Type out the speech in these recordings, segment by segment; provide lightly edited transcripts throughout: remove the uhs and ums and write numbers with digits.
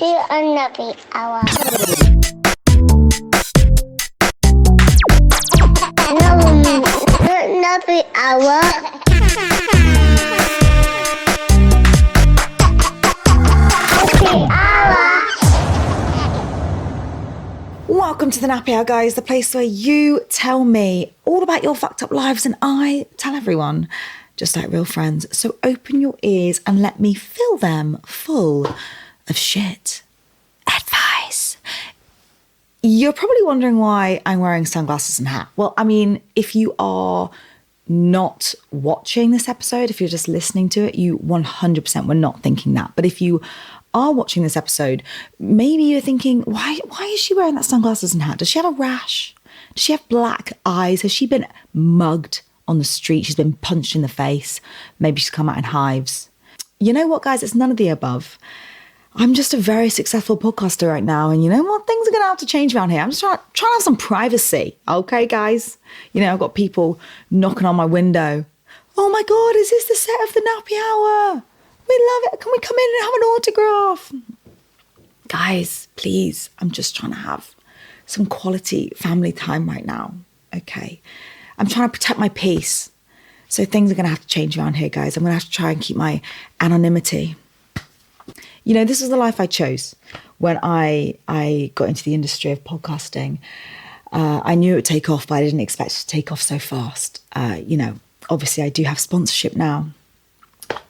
Nappy Hour. Nappy Hour. Nappy Hour. Welcome to the Nappy Hour, guys, the place where you tell me all about your fucked up lives and I tell everyone, just like real friends. So open your ears and let me fill them full of shit. Advice. You're probably wondering why I'm wearing sunglasses and hat. Well, I mean, if you are not watching this episode, if you're just listening to it, you 100% were not thinking that. But if you are watching this episode, maybe you're thinking, why is she wearing that sunglasses and hat? Does she have a rash? Does she have black eyes? Has she been mugged on the street? She's been punched in the face. Maybe she's come out in hives. You know what, guys? It's none of the above. I'm just a very successful podcaster right now. And you know what? Things are going to have to change around here. I'm just trying to have some privacy. Okay, guys? You know, I've got people knocking on my window. Oh my God, is this the set of the Nappy Hour? We love it. Can we come in and have an autograph? Guys, please, I'm just trying to have some quality family time right now. Okay. I'm trying to protect my peace. So things are going to have to change around here, guys. I'm going to have to try and keep my anonymity. You know, this is the life I chose when I got into the industry of podcasting. I knew it would take off, but I didn't expect it to take off so fast. You know, obviously I do have sponsorship now.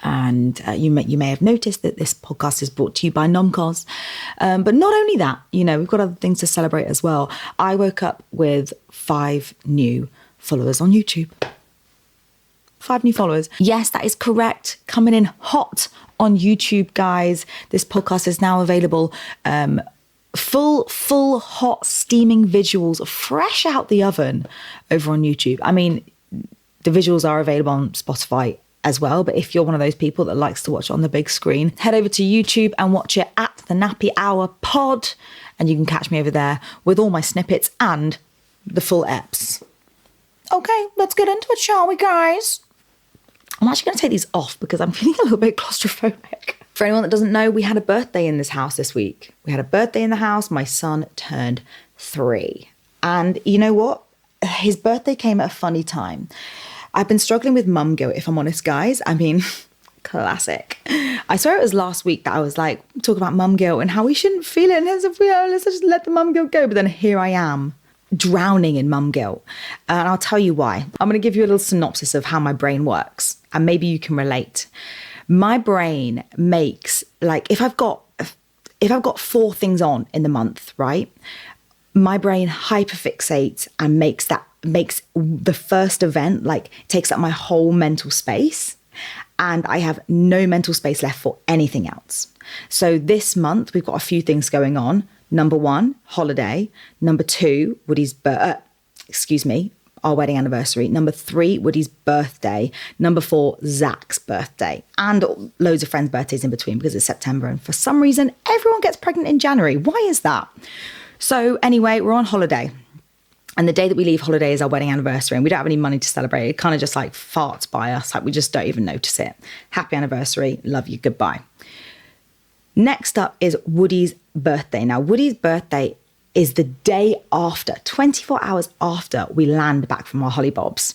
And you may have noticed that this podcast is brought to you by Nomcos. But not only that, you know, we've got other things to celebrate as well. I woke up with 5 new followers on YouTube. 5 new followers. Yes, that is correct. Coming in hot on YouTube, guys. This podcast is now available. Full hot steaming visuals fresh out the oven over on YouTube. I mean, the visuals are available on Spotify as well, but if you're one of those people that likes to watch it on the big screen, head over to YouTube and watch it at the Nappy Hour Pod, and you can catch me over there with all my snippets and the full eps. Okay, let's get into it, shall we, guys? I'm actually going to take these off because I'm feeling a little bit claustrophobic. For anyone that doesn't know, we had a birthday in this house this week. We had a birthday in the house. My son turned 3. And you know what? His birthday came at a funny time. I've been struggling with mum guilt, if I'm honest, guys. I mean, classic. I swear it was last week that I was like, talking about mum guilt and how we shouldn't feel it. And as if let's just let the mum guilt go. But then here I am, drowning in mum guilt. And I'll tell you why. I'm going to give you a little synopsis of how my brain works. And maybe you can relate. My brain makes, like, if I've got 4 things on in the month, right? My brain hyperfixates and makes the first event, like, takes up my whole mental space, and I have no mental space left for anything else. So this month we've got a few things going on. Number 1, holiday. Number 2, Woody's our wedding anniversary. Number 3, Woody's birthday. Number 4, Zach's birthday, and loads of friends' birthdays in between because it's September, and for some reason everyone gets pregnant in January. Why is that? So anyway, we're on holiday. And the day that we leave holiday is our wedding anniversary, and we don't have any money to celebrate. It kind of just like farts by us. Like, we just don't even notice it. Happy anniversary. Love you. Goodbye. Next up is Woody's birthday. Now, Woody's birthday is the day after, 24 hours after we land back from our hollybobs.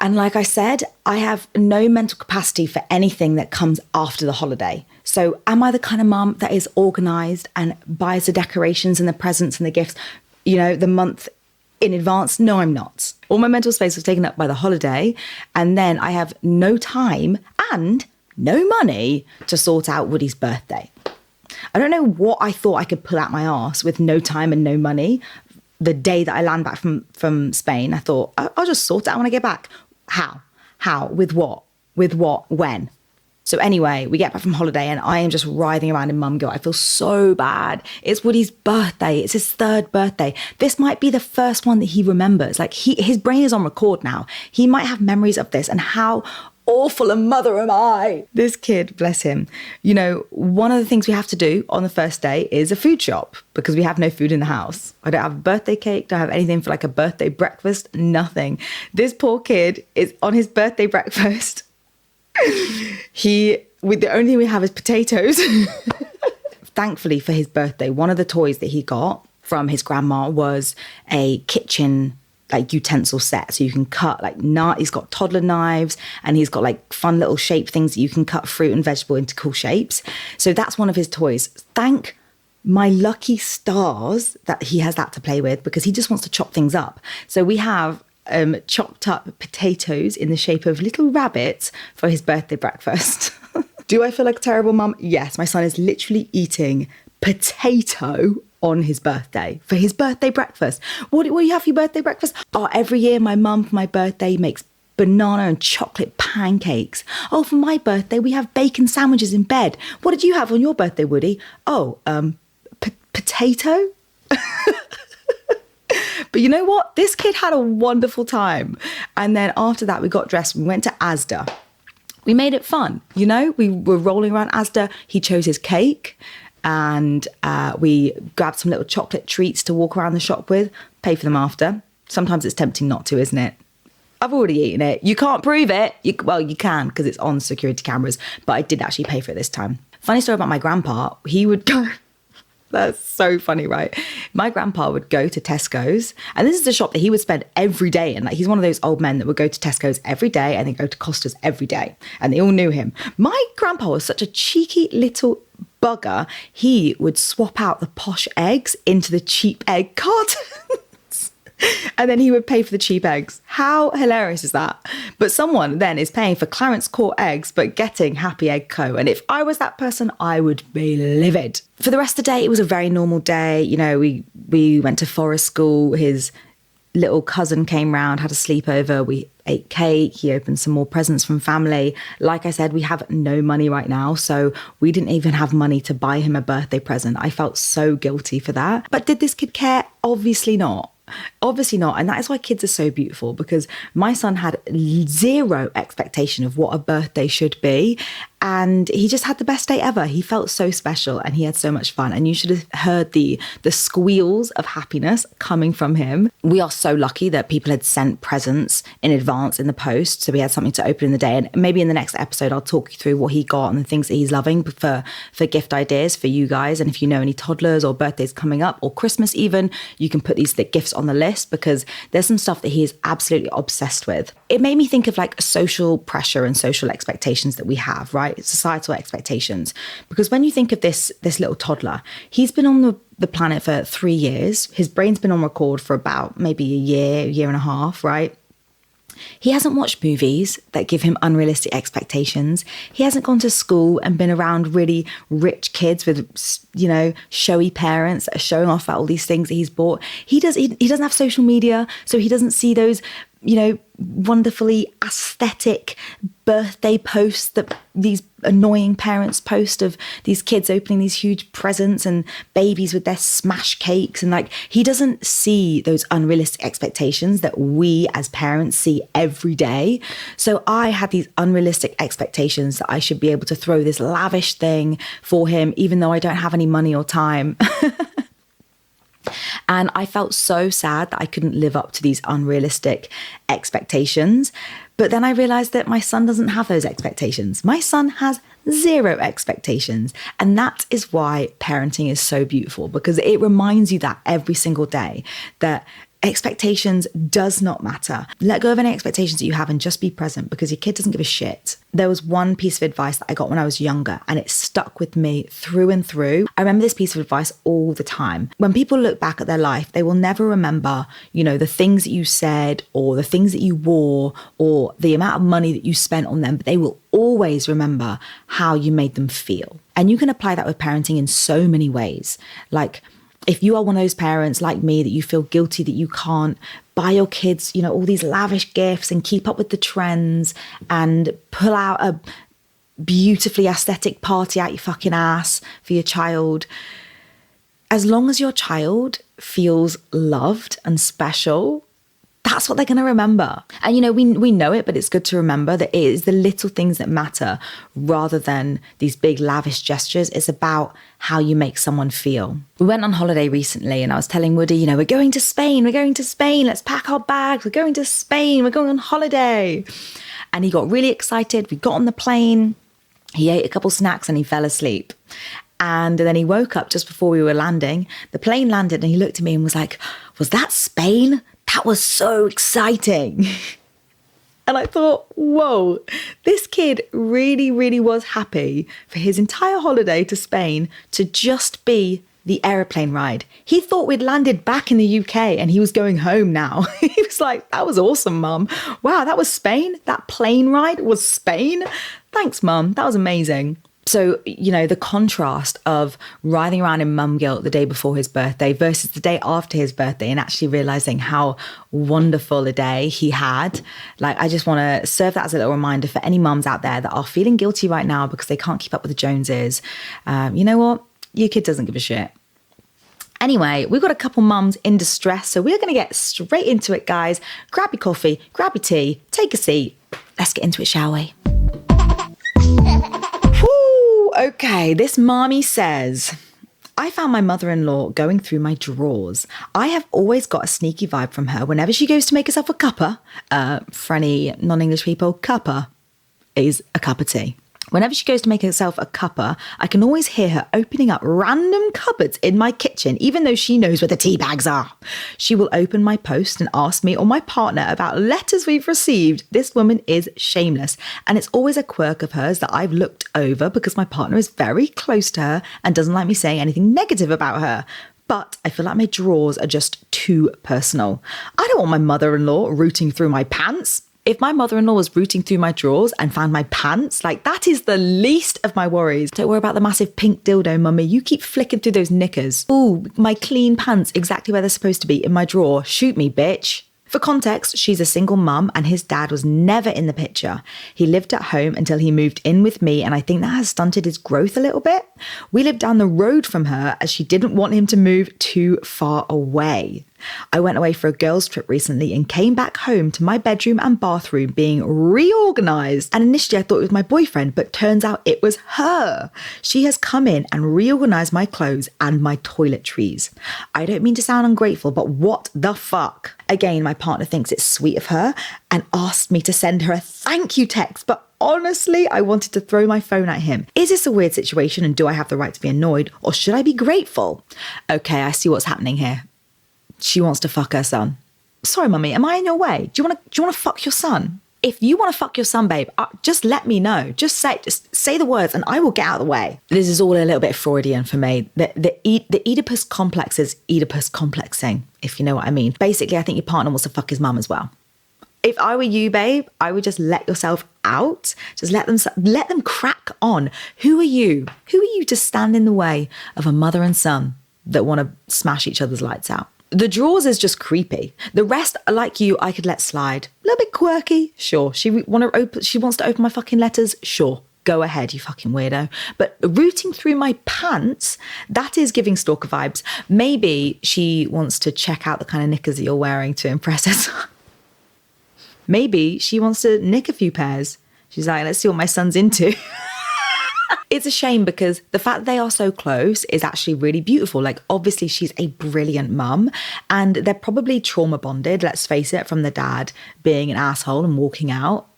And like I said, I have no mental capacity for anything that comes after the holiday. So am I the kind of mum that is organised and buys the decorations and the presents and the gifts, you know, the month in advance? No, I'm not. All my mental space was taken up by the holiday, and then I have no time and no money to sort out Woody's birthday. I don't know what I thought I could pull out my arse with no time and no money. The day that I land back from Spain, I thought, I'll just sort it out when I get back. How? With what? When? So anyway, we get back from holiday and I am just writhing around in mum guilt. I feel so bad. It's Woody's birthday. It's his 3rd birthday. This might be the first one that he remembers. Like, his brain is on record now. He might have memories of this, and how awful a mother am I. This kid, bless him. You know, one of the things we have to do on the first day is a food shop because we have no food in the house. I don't have a birthday cake, don't have anything for like a birthday breakfast, nothing. This poor kid is on his birthday breakfast. The only thing we have is potatoes. thankfully for his birthday, one of the toys that he got from his grandma was a kitchen like utensil set. So you can cut like he's got toddler knives, and he's got like fun little shape things that you can cut fruit and vegetable into cool shapes. So that's one of his toys. Thank my lucky stars that he has that to play with, because he just wants to chop things up. So we have chopped up potatoes in the shape of little rabbits for his birthday breakfast. Do I feel like a terrible mum? Yes, my son is literally eating potato on his birthday for his birthday breakfast. What do you have for your birthday breakfast? Oh, every year my mum for my birthday makes banana and chocolate pancakes. Oh, for my birthday we have bacon sandwiches in bed. What did you have on your birthday, Woody? Oh, potato. But you know what? This kid had a wonderful time. And then after that, we got dressed. We went to Asda. We made it fun. You know, we were rolling around Asda. He chose his cake, and we grabbed some little chocolate treats to walk around the shop with, pay for them after. Sometimes it's tempting not to, isn't it? I've already eaten it. You can't prove it. Well, you can, because it's on security cameras, but I did actually pay for it this time. Funny story about my grandpa. He would go... That's so funny, right? My grandpa would go to Tesco's, and this is a shop that he would spend every day in. Like, he's one of those old men that would go to Tesco's every day and then go to Costa's every day, and they all knew him. My grandpa was such a cheeky little bugger. He would swap out the posh eggs into the cheap egg cartons. And then he would pay for the cheap eggs. How hilarious is that? But someone then is paying for Clarence Court eggs, but getting Happy Egg Co. And if I was that person, I would be livid. For the rest of the day, it was a very normal day. You know, we went to forest school. His little cousin came round, had a sleepover. We ate cake. He opened some more presents from family. Like I said, we have no money right now, so we didn't even have money to buy him a birthday present. I felt so guilty for that. But did this kid care? Obviously not. Obviously not. And that is why kids are so beautiful, because my son had zero expectation of what a birthday should be. And he just had the best day ever. He felt so special and he had so much fun. And you should have heard the squeals of happiness coming from him. We are so lucky that people had sent presents in advance in the post. So we had something to open in the day. And maybe in the next episode, I'll talk you through what he got and the things that he's loving for gift ideas for you guys. And if you know any toddlers or birthdays coming up, or Christmas even, you can put these gifts on the list, because there's some stuff that he is absolutely obsessed with. It made me think of like social pressure and social expectations that we have, right? Societal expectations. Because when you think of this little toddler, he's been on the planet for 3 years. His brain's been on record for about maybe a year and a half, right? He hasn't watched movies that give him unrealistic expectations. He hasn't gone to school and been around really rich kids with, you know, showy parents that are showing off about all these things that he's bought. He doesn't have social media, so he doesn't see those, you know, wonderfully aesthetic birthday posts that these annoying parents post of these kids opening these huge presents and babies with their smash cakes. And like, he doesn't see those unrealistic expectations that we as parents see every day. So I had these unrealistic expectations that I should be able to throw this lavish thing for him, even though I don't have any money or time. And I felt so sad that I couldn't live up to these unrealistic expectations. But then I realized that my son doesn't have those expectations. My son has zero expectations. And that is why parenting is so beautiful, because it reminds you that every single day, that expectations does not matter. Let go of any expectations that you have and just be present, because your kid doesn't give a shit. There was one piece of advice that I got when I was younger, and it stuck with me through and through. I remember this piece of advice all the time. When people look back at their life, they will never remember, you know, the things that you said or the things that you wore or the amount of money that you spent on them, but they will always remember how you made them feel. And you can apply that with parenting in so many ways. Like, if you are one of those parents like me that you feel guilty that you can't buy your kids, you know, all these lavish gifts and keep up with the trends and pull out a beautifully aesthetic party out your fucking ass for your child, as long as your child feels loved and special, that's what they're going to remember. And, you know, we know it, but it's good to remember that it is the little things that matter rather than these big lavish gestures. It's about how you make someone feel. We went on holiday recently and I was telling Woody, you know, we're going to Spain. Let's pack our bags. We're going to Spain. We're going on holiday. And he got really excited. We got on the plane. He ate a couple snacks and he fell asleep. And then he woke up just before we were landing. The plane landed and he looked at me and was like, was that Spain? That was so exciting. And I thought, whoa, this kid really, really was happy for his entire holiday to Spain to just be the aeroplane ride. He thought we'd landed back in the UK and he was going home now. He was like, that was awesome, Mum. Wow, that was Spain? That plane ride was Spain? Thanks, Mum. That was amazing. So, you know, the contrast of writhing around in mum guilt the day before his birthday versus the day after his birthday and actually realizing how wonderful a day he had. Like, I just want to serve that as a little reminder for any mums out there that are feeling guilty right now because they can't keep up with the Joneses. You know what? Your kid doesn't give a shit. Anyway, we've got a couple mums in distress, so we're going to get straight into it, guys. Grab your coffee, grab your tea, take a seat. Let's get into it, shall we? Okay, this mommy says, I found my mother-in-law going through my drawers. I have always got a sneaky vibe from her whenever she goes to make herself a cuppa. For any non-English people, cuppa is a cup of tea. Whenever she goes to make herself a cuppa, I can always hear her opening up random cupboards in my kitchen, even though she knows where the tea bags are. She will open my post and ask me or my partner about letters we've received. This woman is shameless, and it's always a quirk of hers that I've looked over because my partner is very close to her and doesn't like me saying anything negative about her. But I feel like my drawers are just too personal. I don't want my mother-in-law rooting through my pants. If my mother-in-law was rooting through my drawers and found my pants, like, that is the least of my worries. Don't worry about the massive pink dildo, mummy. You keep flicking through those knickers. Ooh, my clean pants exactly where they're supposed to be in my drawer. Shoot me, bitch. For context, she's a single mum and his dad was never in the picture. He lived at home until he moved in with me, and I think that has stunted his growth a little bit. We lived down the road from her as she didn't want him to move too far away. I went away for a girls' trip recently and came back home to my bedroom and bathroom being reorganized. And initially I thought it was my boyfriend, but turns out it was her. She has come in and reorganized my clothes and my toiletries. I don't mean to sound ungrateful, but what the fuck? Again, my partner thinks it's sweet of her and asked me to send her a thank you text, but honestly, I wanted to throw my phone at him. Is this a weird situation and do I have the right to be annoyed, or should I be grateful? Okay, I see what's happening here. She wants to fuck her son. Sorry, mummy, am I in your way? Do you want to fuck your son? If you want to fuck your son, babe, just let me know. Just say the words and I will get out of the way. This is all a little bit Freudian for me. The Oedipus complex is Oedipus complexing, if you know what I mean. Basically, I think your partner wants to fuck his mum as well. If I were you, babe, I would just let yourself out. Just let them crack on. Who are you? Who are you to stand in the way of a mother and son that want to smash each other's lights out? The drawers is just creepy. The rest, like you, I could let slide. A little bit quirky, sure. She wants to open my fucking letters, sure. Go ahead, you fucking weirdo. But rooting through my pants, that is giving stalker vibes. Maybe she wants to check out the kind of knickers that you're wearing to impress us. Maybe she wants to nick a few pairs. She's like, let's see what my son's into. It's a shame because the fact that they are so close is actually really beautiful. Like, obviously she's a brilliant mum and they're probably trauma bonded, let's face it, from the dad being an asshole and walking out.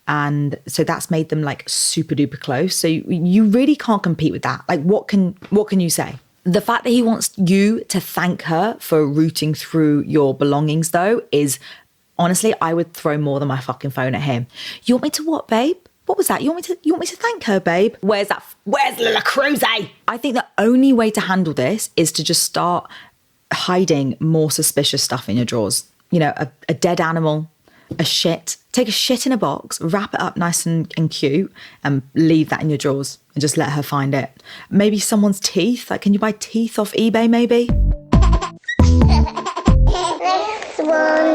And so that's made them like super duper close. So you really can't compete with that. Like, what can you say? The fact that he wants you to thank her for rooting through your belongings though is, honestly, I would throw more than my fucking phone at him. You want me to what, babe? What was that? You want me to thank her, babe? Where's La Cruz? I think the only way to handle this is to just start hiding more suspicious stuff in your drawers. You know, a dead animal, a shit. Take a shit in a box, wrap it up nice and cute and leave that in your drawers and just let her find it. Maybe someone's teeth. Like, can you buy teeth off eBay maybe?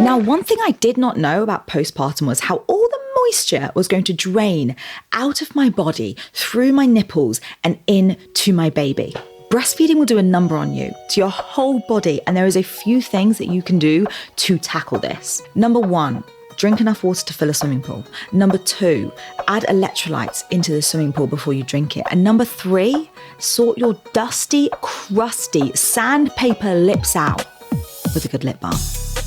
Now, one thing I did not know about postpartum was how all the moisture was going to drain out of my body, through my nipples and into my baby. Breastfeeding will do a number on you, to your whole body, and there is a few things that you can do to tackle this. Number 1, drink enough water to fill a swimming pool. Number 2, add electrolytes into the swimming pool before you drink it. And number 3, sort your dusty, crusty, sandpaper lips out with a good lip balm.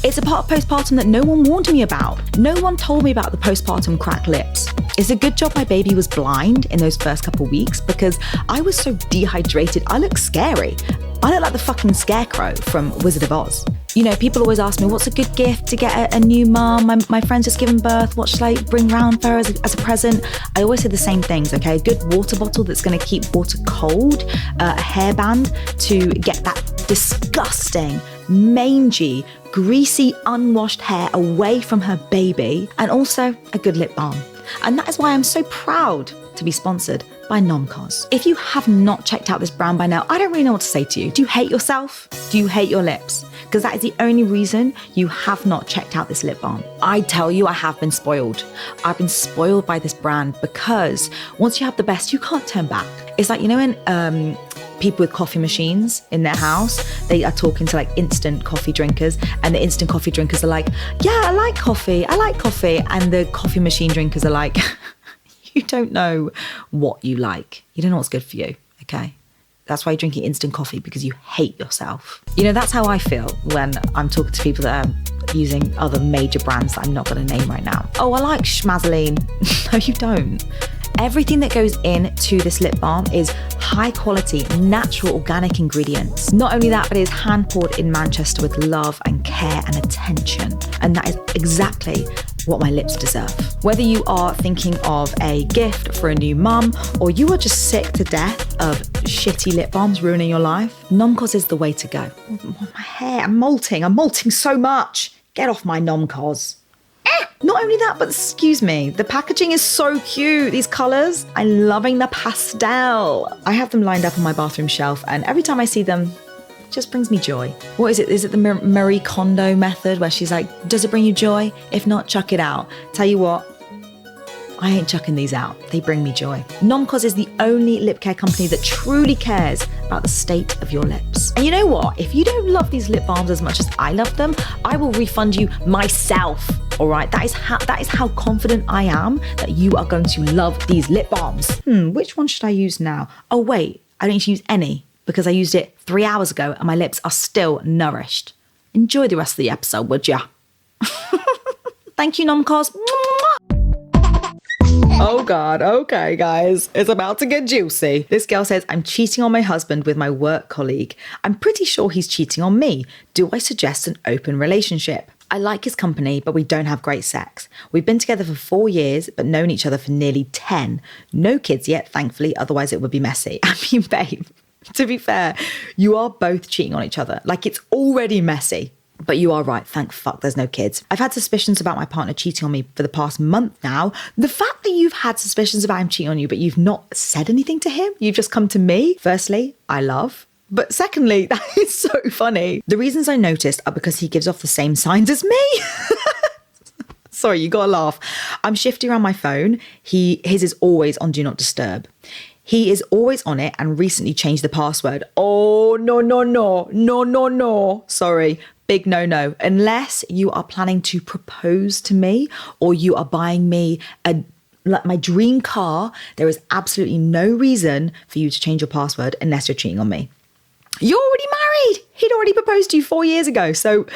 It's a part of postpartum that no one warned me about. No one told me about the postpartum cracked lips. It's a good job my baby was blind in those first couple weeks because I was so dehydrated. I look scary. I look like the fucking scarecrow from Wizard of Oz. You know, people always ask me, what's a good gift to get a new mum? My friend's just given birth. What should I bring round for her as a present? I always say the same things, okay? A good water bottle that's going to keep water cold, a hairband to get that disgusting, mangy, greasy, unwashed hair away from her baby, and also a good lip balm. And that is why I'm so proud to be sponsored by Nomcos. If you have not checked out this brand by now, I don't really know what to say to you. Do you hate yourself? Do you hate your lips? Because that is the only reason you have not checked out this lip balm. I tell you, I have been spoiled. I've been spoiled by this brand because once you have the best, you can't turn back. It's like, you know, when people with coffee machines in their house, they are talking to like instant coffee drinkers, and the instant coffee drinkers are like, yeah, I like coffee. And the coffee machine drinkers are like, you don't know what you like. You don't know what's good for you, okay? That's why you're drinking instant coffee, because you hate yourself. You know, that's how I feel when I'm talking to people that are using other major brands that I'm not going to name right now. Oh, I like Schmazzoline. No, you don't. Everything that goes into this lip balm is high quality, natural, organic ingredients. Not only that, but it is hand poured in Manchester with love and care and attention. And that is exactly what my lips deserve. Whether you are thinking of a gift for a new mum, or you are just sick to death of shitty lip balms ruining your life, Nomcos is the way to go. Oh, my hair, I'm molting so much. Get off my Nomcos. Not only that, but excuse me, the packaging is so cute. These colours, I'm loving the pastel. I have them lined up on my bathroom shelf, and every time I see them, it just brings me joy. What is it? Is it the Marie Kondo method where she's like, does it bring you joy? If not, chuck it out. Tell you what, I ain't chucking these out. They bring me joy. Nomcos is the only lip care company that truly cares about the state of your lips. And you know what? If you don't love these lip balms as much as I love them, I will refund you myself. All right, that is how confident I am that you are going to love these lip balms. Which one should I use now? Oh wait, I don't need to use any because I used it 3 hours ago and my lips are still nourished. Enjoy the rest of the episode, would ya? Thank you, Nomcos. Oh God, okay guys, it's about to get juicy. This girl says, I'm cheating on my husband with my work colleague. I'm pretty sure he's cheating on me. Do I suggest an open relationship? I like his company, but we don't have great sex. We've been together for 4 years, but known each other for nearly 10. No kids yet, thankfully, otherwise it would be messy. I mean, babe, to be fair, you are both cheating on each other. Like, it's already messy. But you are right, thank fuck there's no kids. I've had suspicions about my partner cheating on me for the past month now. The fact that you've had suspicions about him cheating on you, but you've not said anything to him, you've just come to me. Firstly, I love. But secondly, that is so funny. The reasons I noticed are because he gives off the same signs as me. Sorry, you gotta laugh. I'm shifty around my phone. His is always on Do Not Disturb. He is always on it and recently changed the password. Oh, no. Sorry, big no. Unless you are planning to propose to me or you are buying me my dream car, there is absolutely no reason for you to change your password unless you're cheating on me. You're already married. He'd already proposed to you 4 years ago. So,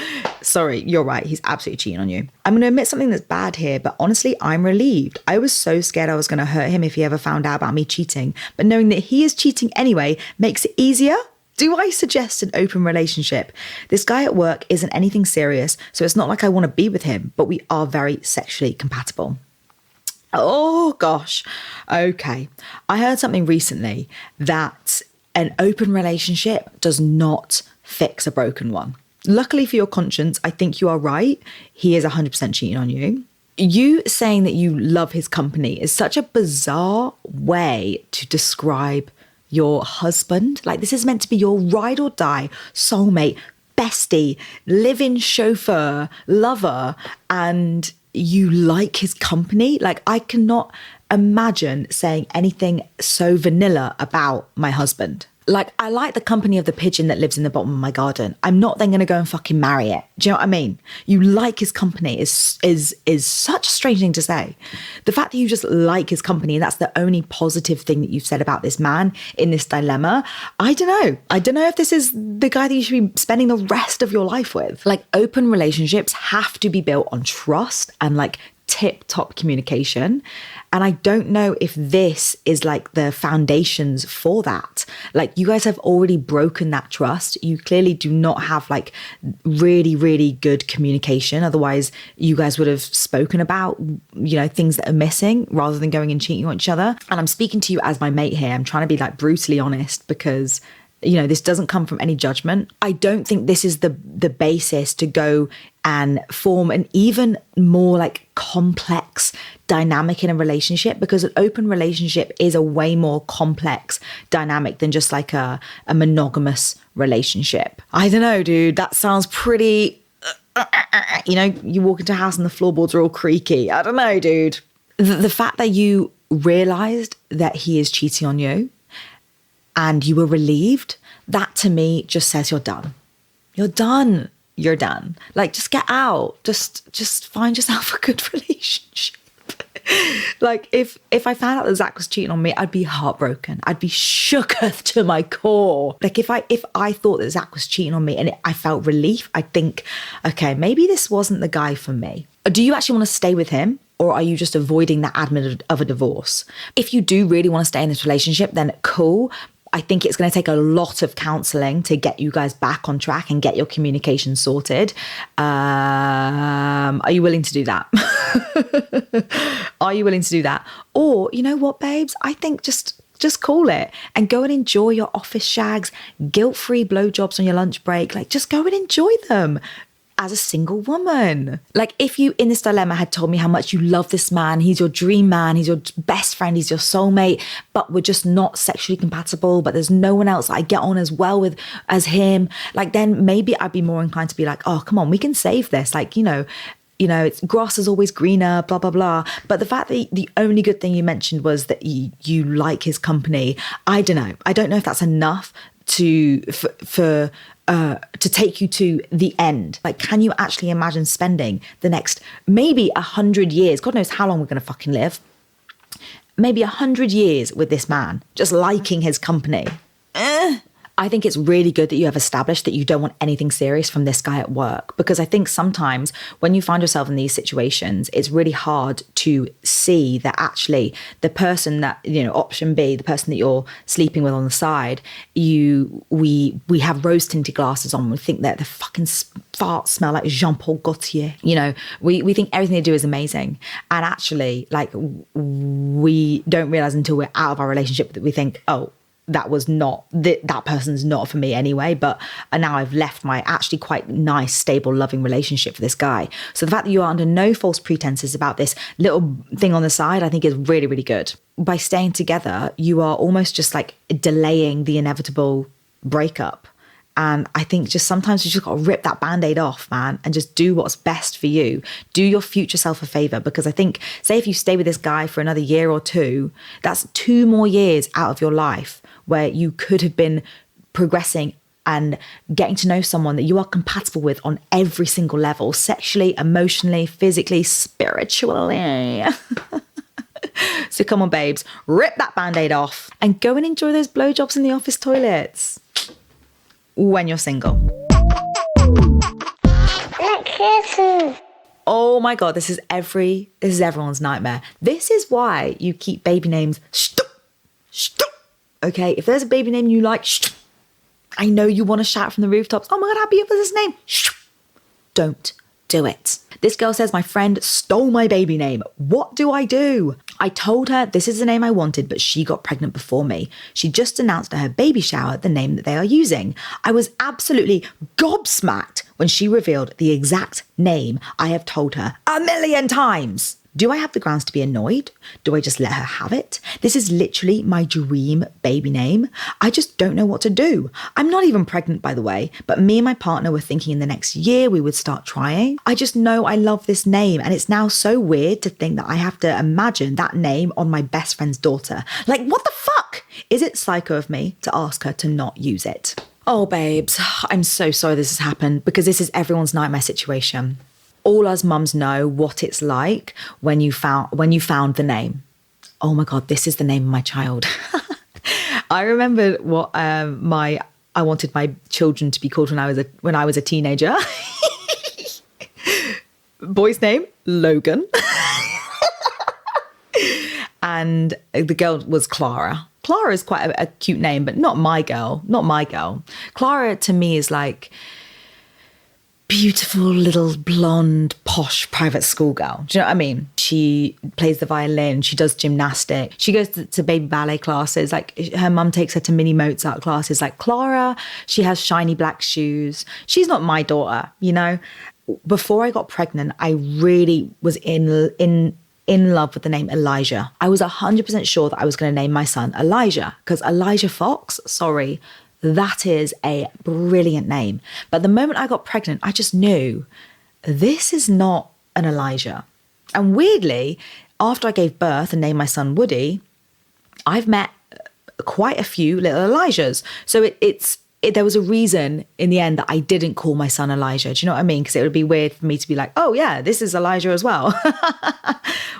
sorry, you're right. He's absolutely cheating on you. I'm going to admit something that's bad here, but honestly, I'm relieved. I was so scared I was going to hurt him if he ever found out about me cheating. But knowing that he is cheating anyway makes it easier. Do I suggest an open relationship? This guy at work isn't anything serious, so it's not like I want to be with him, but we are very sexually compatible. Oh, gosh. Okay. I heard something recently that an open relationship does not fix a broken one. Luckily for your conscience, I think you are right. He is 100% cheating on you. You saying that you love his company is such a bizarre way to describe your husband. Like, this is meant to be your ride or die, soulmate, bestie, live-in chauffeur, lover, and you like his company. Like, I cannot imagine saying anything so vanilla about my husband. Like, I like the company of the pigeon that lives in the bottom of my garden. I'm not then going to go and fucking marry it. Do you know what I mean? You like his company is such a strange thing to say. The fact that you just like his company and that's the only positive thing that you've said about this man in this dilemma, I don't know. I don't know if this is the guy that you should be spending the rest of your life with. Like, open relationships have to be built on trust and like tip-top communication. And I don't know if this is like the foundations for that. Like, you guys have already broken that trust. You clearly do not have like really, really good communication. Otherwise, you guys would have spoken about, you know, things that are missing rather than going and cheating on each other. And I'm speaking to you as my mate here. I'm trying to be like brutally honest because, you know, this doesn't come from any judgment. I don't think this is the basis to go and form an even more like complex dynamic in a relationship, because an open relationship is a way more complex dynamic than just like a monogamous relationship. I don't know, dude. That sounds pretty, you know, you walk into a house and the floorboards are all creaky. I don't know, dude. The fact that you realized that he is cheating on you and you were relieved, that to me just says you're done. You're done. You're done. Like, just get out. Just find yourself a good relationship. Like, if I found out that Zach was cheating on me, I'd be heartbroken. I'd be shooketh to my core. Like, if I thought that Zach was cheating on me and I felt relief, I'd think, okay, maybe this wasn't the guy for me. Do you actually want to stay with him? Or are you just avoiding that admin of a divorce? If you do really want to stay in this relationship, then cool. I think it's going to take a lot of counseling to get you guys back on track and get your communication sorted. Are you willing to do that? Are you willing to do that? Or, you know what, babes? I think just call it and go and enjoy your office shags, guilt-free blowjobs on your lunch break. Like, just go and enjoy them as a single woman. Like, if you in this dilemma had told me how much you love this man, he's your dream man, he's your best friend, he's your soulmate, but we're just not sexually compatible, but there's no one else I get on as well with as him, like, then maybe I'd be more inclined to be like, oh, come on, we can save this. Like, you know, it's grass is always greener, blah, blah, blah. But the fact that the only good thing you mentioned was that you like his company, I don't know. I don't know if that's enough to take you to the end. Like, can you actually imagine spending the next maybe 100 years, God knows how long we're going to fucking live, maybe 100 years with this man, just liking his company? I think it's really good that you have established that you don't want anything serious from this guy at work, because I think sometimes when you find yourself in these situations, it's really hard to see that actually the person that, you know, option B, the person that you're sleeping with on the side, we have rose tinted glasses on. We think that the fucking farts smell like Jean-Paul Gaultier. You know, we think everything they do is amazing. And actually, like, we don't realize until we're out of our relationship that we think, oh, that was not, that person's not for me anyway. But now I've left my actually quite nice, stable, loving relationship for this guy. So the fact that you are under no false pretenses about this little thing on the side, I think is really, really good. By staying together, you are almost just like delaying the inevitable breakup. And I think just sometimes you just got to rip that Band-Aid off, man, and just do what's best for you. Do your future self a favor, because I think, say if you stay with this guy for another year or two, that's 2 more years out of your life where you could have been progressing and getting to know someone that you are compatible with on every single level, sexually, emotionally, physically, spiritually. So come on, babes, rip that Band-Aid off and go and enjoy those blowjobs in the office toilets when you're single. Oh my God, this is everyone's nightmare. This is why you keep baby names. Stop. Okay, if there's a baby name you like, I know you want to shout from the rooftops, oh my God, how beautiful is this name? Don't do it. This girl says, my friend stole my baby name. What do? I told her this is the name I wanted, but she got pregnant before me. She just announced at her baby shower the name that they are using. I was absolutely gobsmacked when she revealed the exact name I have told her 1,000,000 times. Do I have the grounds to be annoyed? Do I just let her have it? This is literally my dream baby name. I just don't know what to do. I'm not even pregnant, by the way, but me and my partner were thinking in the next year we would start trying. I just know I love this name, and it's now so weird to think that I have to imagine that name on my best friend's daughter. Like, what the fuck? Is it psycho of me to ask her to not use it? Oh, babes, I'm so sorry this has happened, because this is everyone's nightmare situation. All us mums know what it's like when you found the name. Oh my God, this is the name of my child. I remember what I wanted my children to be called when I was a teenager. Boy's name, Logan. And the girl was Clara. Clara is quite a cute name, but not my girl. Not my girl. Clara to me is like beautiful little blonde posh private school girl. Do you know what I mean? She plays the violin, she does gymnastics, she goes to baby ballet classes, like her mum takes her to mini Mozart classes. Like Clara, she has shiny black shoes. She's not my daughter, you know. Before I got pregnant, I really was in love with the name Elijah. I was 100% sure that I was going to name my son Elijah, because Elijah Fox, sorry, that is a brilliant name. But the moment I got pregnant, I just knew this is not an Elijah. And weirdly, after I gave birth and named my son Woody, I've met quite a few little Elijahs. So there was a reason in the end that I didn't call my son Elijah. Do you know what I mean? Because it would be weird for me to be like, oh yeah, this is Elijah as well.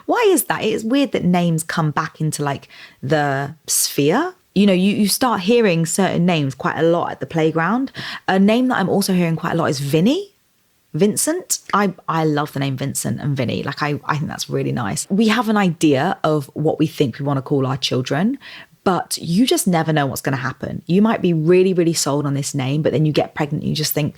Why is that? It's weird that names come back into like the sphere. You know, you start hearing certain names quite a lot at the playground. A name that I'm also hearing quite a lot is Vincent. I love the name Vincent and Vinny. Like, I think that's really nice. We have an idea of what we think we want to call our children, but you just never know what's going to happen. You might be really, really sold on this name, but then you get pregnant and you just think,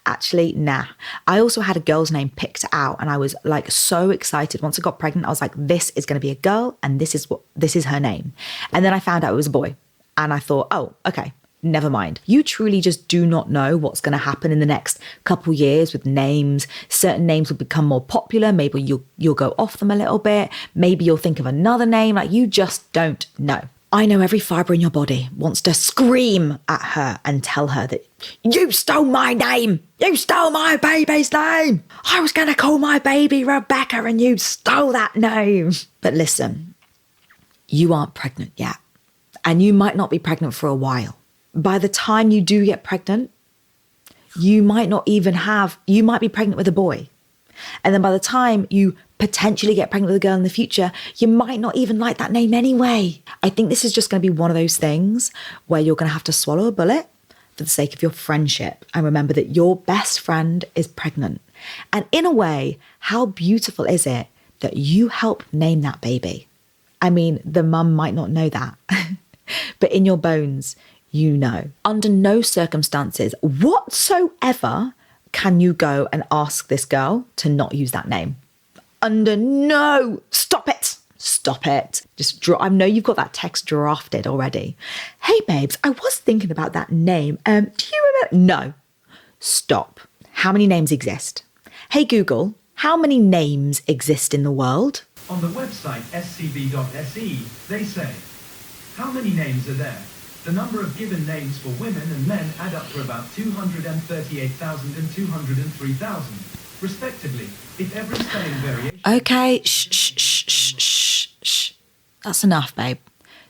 actually, nah. I also had a girl's name picked out and I was like so excited. Once I got pregnant, I was like, this is going to be a girl and this is her name. And then I found out it was a boy and I thought, oh, okay, never mind. You truly just do not know what's going to happen in the next couple years with names. Certain names will become more popular. Maybe you'll go off them a little bit. Maybe you'll think of another name. Like, you just don't know. I know every fibre in your body wants to scream at her and tell her that you stole my name. You stole my baby's name. I was going to call my baby Rebecca and you stole that name. But listen, you aren't pregnant yet. And you might not be pregnant for a while. By the time you do get pregnant, you might be pregnant with a boy. And then by the time you potentially get pregnant with a girl in the future, you might not even like that name anyway. I think this is just going to be one of those things where you're going to have to swallow a bullet for the sake of your friendship and remember that your best friend is pregnant. And in a way, how beautiful is it that you helped name that baby? I mean, the mum might not know that, but in your bones, you know. Under no circumstances whatsoever can you go and ask this girl to not use that name. Under no, stop it. Just I know you've got that text drafted already. Hey babes, I was thinking about that name. Do you remember? No, stop. How many names exist? Hey Google, how many names exist in the world? On the website scb.se, they say, how many names are there? The number of given names for women and men add up to about 238,000 and 203,000, respectively, if every spelling variation... Okay, shh. That's enough, babe.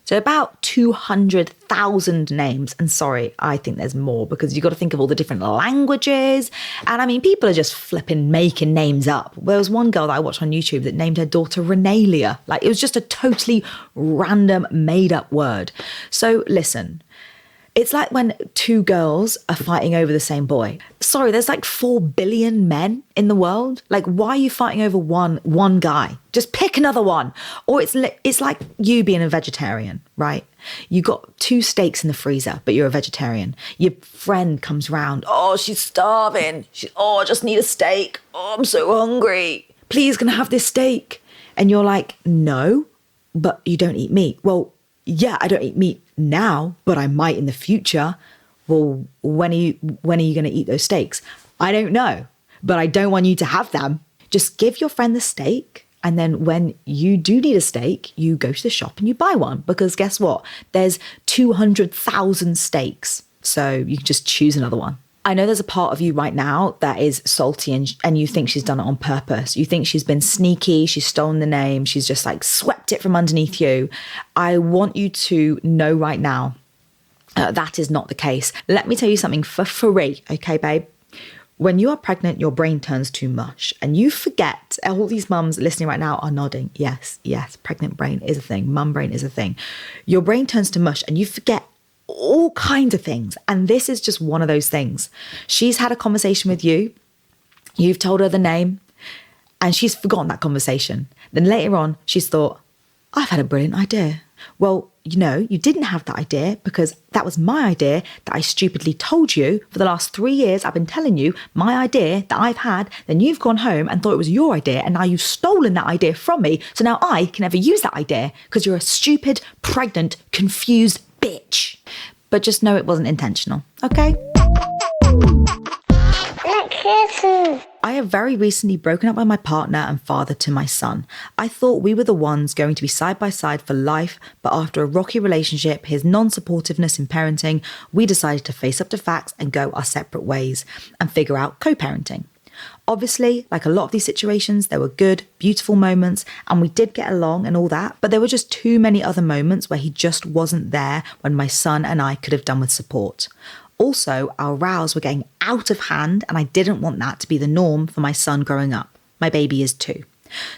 So about 200,000 names. And sorry, I think there's more because you've got to think of all the different languages. And I mean, people are just flipping making names up. There was one girl that I watched on YouTube that named her daughter Renalia. Like, it was just a totally random made up word. So listen, it's like when two girls are fighting over the same boy. Sorry, there's like 4 billion men in the world. Like, why are you fighting over one guy? Just pick another one. Or it's like you being a vegetarian, right? You got 2 steaks in the freezer, but you're a vegetarian. Your friend comes round. Oh, she's starving. I just need a steak. Oh, I'm so hungry. Please, can I have this steak? And you're like, no, but you don't eat meat. Well, yeah, I don't eat meat now, but I might in the future. Well, when are you going to eat those steaks? I don't know, but I don't want you to have them. Just give your friend the steak. And then when you do need a steak, you go to the shop and you buy one, because guess what? There's 200,000 steaks. So you can just choose another one. I know there's a part of you right now that is salty and you think she's done it on purpose. You think she's been sneaky, she's stolen the name, she's just like swept it from underneath you. I want you to know right now that is not the case. Let me tell you something for free, okay, babe? When you are pregnant, your brain turns to mush and you forget. All these mums listening right now are nodding. Yes, pregnant brain is a thing. Mum brain is a thing. Your brain turns to mush and you forget all kinds of things. And this is just one of those things. She's had a conversation with you. You've told her the name and she's forgotten that conversation. Then later on, she's thought, I've had a brilliant idea. Well, you didn't have that idea because that was my idea that I stupidly told you for the last 3 years. I've been telling you my idea that I've had. Then you've gone home and thought it was your idea. And now you've stolen that idea from me. So now I can never use that idea because you're a stupid, pregnant, confused bitch. But just know it wasn't intentional, okay? I have very recently broken up with my partner and father to my son. I thought we were the ones going to be side by side for life, but after a rocky relationship, his non-supportiveness in parenting, we decided to face up to facts and go our separate ways and figure out co-parenting. Obviously, like a lot of these situations, there were good, beautiful moments and we did get along and all that, but there were just too many other moments where he just wasn't there when my son and I could have done with support. Also, our rows were getting out of hand and I didn't want that to be the norm for my son growing up. My baby is 2.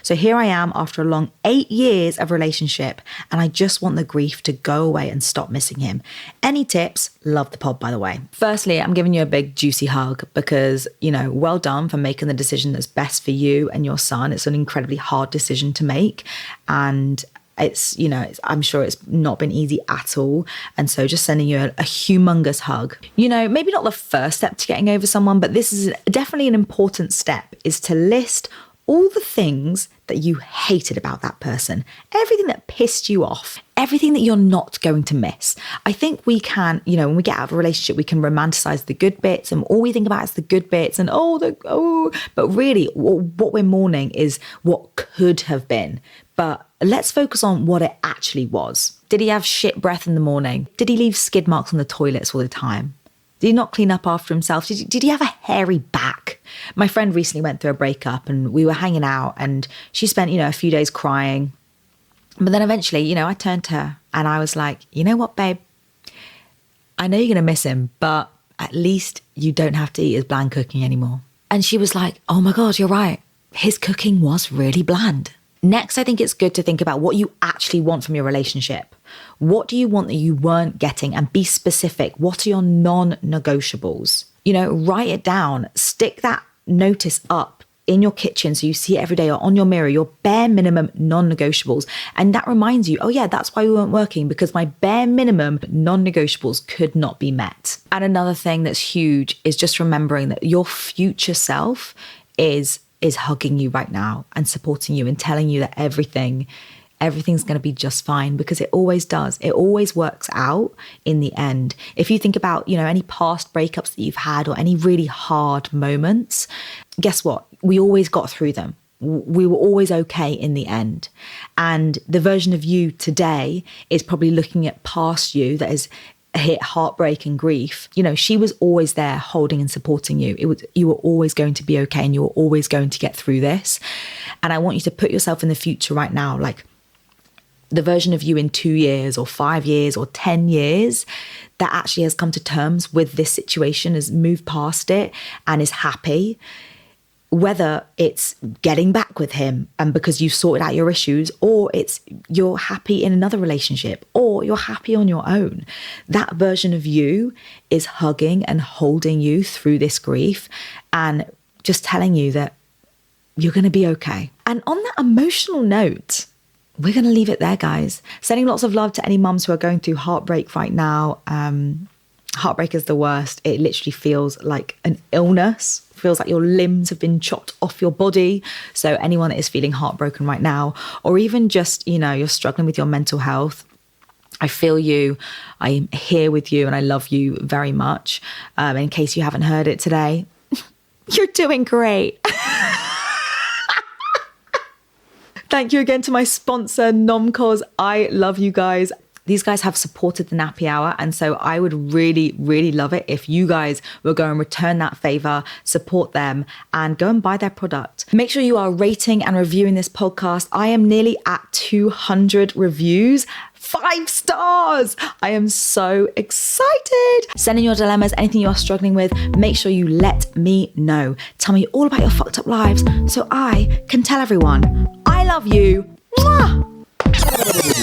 So here I am after a long 8 years of relationship and I just want the grief to go away and stop missing him. Any tips? Love the pod, by the way. Firstly, I'm giving you a big juicy hug because, well done for making the decision that's best for you and your son. It's an incredibly hard decision to make and I'm sure it's not been easy at all. And so just sending you a humongous hug. Maybe not the first step to getting over someone, but this is definitely an important step, is to list all the things that you hated about that person, everything that pissed you off, everything that you're not going to miss. I think we can, when we get out of a relationship, we can romanticize the good bits and all we think about is the good bits and but really what we're mourning is what could have been. But let's focus on what it actually was. Did he have shit breath in the morning? Did he leave skid marks on the toilets all the time? Did he not clean up after himself? Did he have a hairy back? My friend recently went through a breakup and we were hanging out and she spent, a few days crying. But then eventually, I turned to her and I was like, you know what, babe? I know you're going to miss him, but at least you don't have to eat his bland cooking anymore. And she was like, oh my God, you're right. His cooking was really bland. Next, I think it's good to think about what you actually want from your relationship. What do you want that you weren't getting? And be specific. What are your non-negotiables? Write it down. Stick that notice up in your kitchen so you see it every day or on your mirror, your bare minimum non-negotiables. And that reminds you, oh yeah, that's why we weren't working, because my bare minimum non-negotiables could not be met. And another thing that's huge is just remembering that your future self is hugging you right now and supporting you and telling you that everything's going to be just fine, because it always does. It always works out in the end. If you think about, any past breakups that you've had or any really hard moments, guess what? We always got through them. We were always okay in the end. And the version of you today is probably looking at past you that is hit heartbreak and grief. She was always there holding and supporting you. You were always going to be okay and you were always going to get through this. And I want you to put yourself in the future right now, like the version of you in 2 years or 5 years or 10 years that actually has come to terms with this situation, has moved past it and is happy. Whether it's getting back with him and because you've sorted out your issues, or it's you're happy in another relationship, or you're happy on your own. That version of you is hugging and holding you through this grief and just telling you that you're going to be okay. And on that emotional note, we're going to leave it there, guys. Sending lots of love to any mums who are going through heartbreak right now. Heartbreak is the worst. It literally feels like an illness. Feels like your limbs have been chopped off your body. So anyone that is feeling heartbroken right now, or even just, you're struggling with your mental health, I feel you. I'm here with you and I love you very much. In case you haven't heard it today, you're doing great. Thank you again to my sponsor, Nomcos. I love you guys. These guys have supported the Nappy Hour, and so I would really, really love it if you guys will go and return that favor, support them, and go and buy their product. Make sure you are rating and reviewing this podcast. I am nearly at 200 reviews. 5 stars! I am so excited. Send in your dilemmas, anything you are struggling with. Make sure you let me know. Tell me all about your fucked up lives so I can tell everyone. I love you. Mwah!